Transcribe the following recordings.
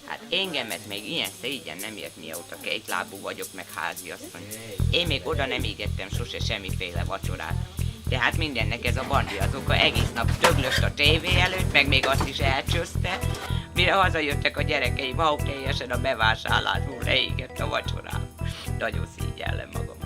Hát engemet még ilyen szégyen nem ért, mióta kétlábú vagyok, meg háziasszony. Én még oda nem égettem sose semmiféle vacsorát. De hát mindennek ez a Bandi az oka, egész nap döglött a tévé előtt, meg még azt is elcsözte. Mire hazajöttek a gyerekeim, teljesen a bevásárlásból leégett a vacsorát. Nagyon szígyellem magamat.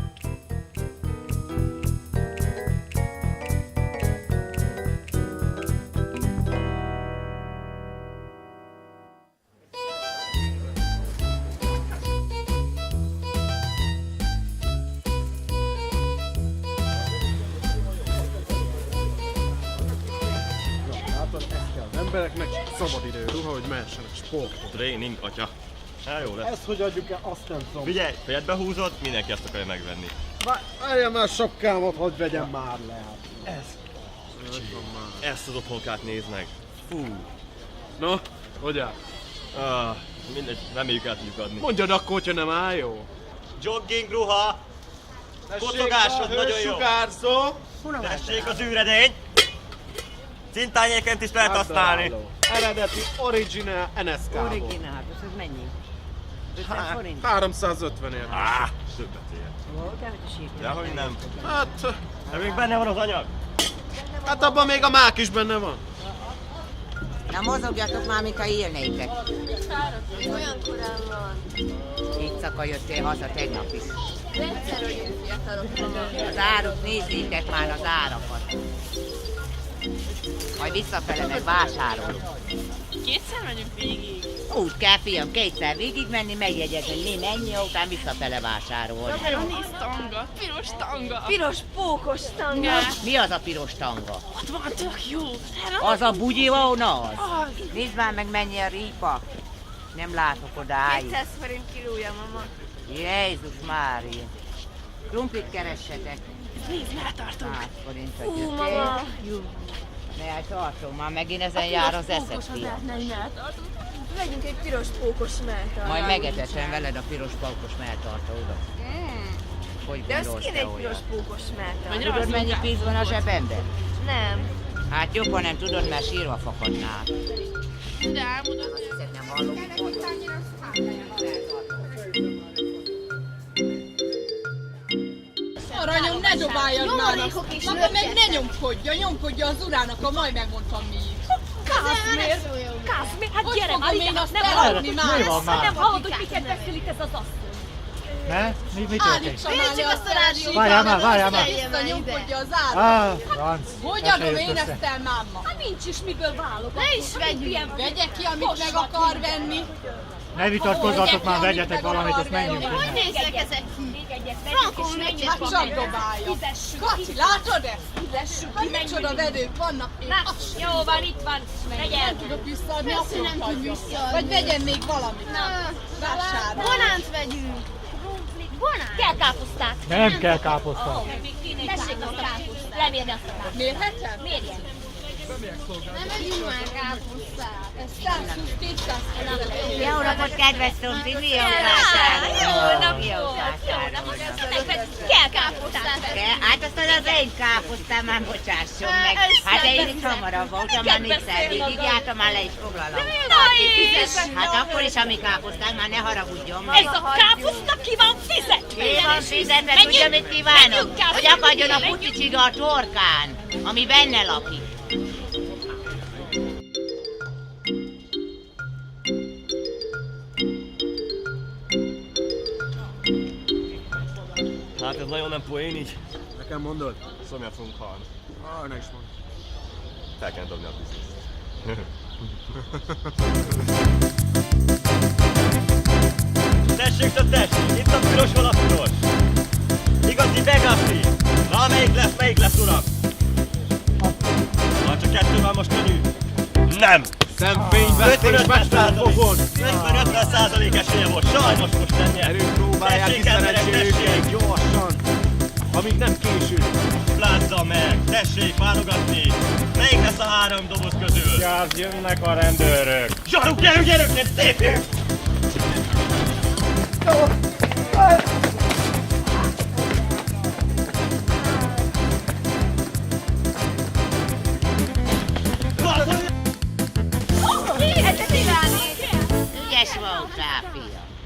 Embereknek szabad idő, ruha, hogy mehessenek sportot. Tréning, atya. Hát jó lesz. Ezt hogy adjuk el, azt nem tudom. Figyelj, fejedbe húzod, mindenki ezt akarja megvenni. Várjál már sapkámat, hogy vegyem már le. Ezt az otthonkát nézd meg. Fú. No, hogy áll? Mindegy, reméljük el tudjuk adni. Mondjad akkor, hogyha nem áll jó. Jogging ruha. Kocogásod nagyon jó. Sugárzó. Tessék az űredény. Cintányéként is lehet használni. Eredeti, original NSK-ból. Originál, ez mennyi? 50 forint? 350 ért. Többet ér. De hogy a sírja. Dehogy nem. Hát, De még benne van az anyag. hát abban még a mák is benne van. Na mozogjatok már, mintha élnétek. Olyan korán van. Itt szaka jöttél haza tegnap is. Egyszer vagyunk fiatalok, mama. Az áruk, nézzétek már az árakat. Majd visszafele meg vásárolunk. Kétszer megyünk végig. Úgy kell, fiam, kétszer végig menni, megjegyezni, mi mennyi, után visszafele vásárolni. Nézd, tanga, piros tanga. Piros pókos tanga. Mi az a piros tanga? Ott van, tök jó. Az a bugyi van az? Az. Nézd már meg, mennyi a rípa. Nem látok odáig. 200 forint kilója, mama. Jézus Mária. Krumplit keressetek. Nézd, merre tartunk. 100 forintra Mama. jöttél. Ne, tartom, már megint ezen jár az eszed, fiam. Vegyünk egy piros pókos melltartót. Majd megetetem veled a piros pókos melltartódat. Hogy De az gondolsz kéne te egy piros olyan? pókos melltartót. Tudod, mennyi pénz van a zsebemben? Nem. Hát jobban nem tudod, mert sírva fakadnál. De elmondod. Ezt nem hallom. Aranyom, ne dobáljad már azt! Nyomorékok is Maga meg ne lökjetek. nyomkodja az urának, ha majd megmondtam mi is. Kázmér! Kázmér! Hát Hogy gyere fogom már én ide! azt Nem eladni már? Mi van már? Nem hallod, hogy miket beszél itt ez az asszony? Ne? Mi történt? Állítsa már le azt a rádiót! Várjál már. Visszanyomkodja az árat! Franc. Hogy ez se adom jött én össze. ezt el, máma? Hát nincs is miből válogatni. Ne is vegyünk! Vegye ki, amit meg akar venni! Ne vitatkozzatok már, vegyetek valamit, és menjünk Hogy innen. néznek ezek ki? Még egyet vegyünk és menjünk Hát a csak mennybe. dobálja! Fizessük Kaci, ki. látod ezt? Fizessük Hát ki, micsoda menjünk. vedők vannak, én Na, azt sem jó van, itt van. Legyen. nem tudok visszaadni, Persze akkor nem tud hagyja. visszaadni. Vagy vegyen még valamit. Vásárolj. Bonánt vegyünk. Bonánt? Kell káposztát. Nem kell káposzta. Tessék azt a káposztát. Lemérni azt a káposztát. Mérhetem? Mérjen. Nem megyünk már káposztát. Ez 120-200 Jó napot, kedves Tompi, mi jó Jó vásároló? napot. Mi jó Jó vásároló? napot. Kell káposztát. Hát aztán az én káposztám már bocsásson meg. Hát de én itt hamarabb voltam, már négyszer végig jártam, már le is foglalom. Na is. Hát akkor is a mi káposztánk, már ne haragudjon meg. Ez a káposzta ki van fizetve. Ki van fizetve, tudja mit kívánok? Hogy akadjon a puticsiga a torkán, ami benne lakik. Hát ez nagyon nem poén így. Nekem mondod? Szomjat fogunk halni. Ne is mondd. Fel kell dobni a bizniszt. Tessék, te tessék! Itt a piros, van a piros! Igazi Begassi! Na, melyik lesz, uram? Ha csak kettő van most könnyű. Nem! Szemfényvesztés mesterfokon! 50-50% esélye volt, sajnos most nem nyer. Erők próbálják Tessék, emberek, kiszerencsélni tessék! gyorsan, amíg nem késő. Plázza meg! Tessék válogatni! Melyik lesz a 3 doboz közül? Gáz, jönnek a rendőrök. Zsaruk, gyerünk, ne szépjük! voltál, fiam?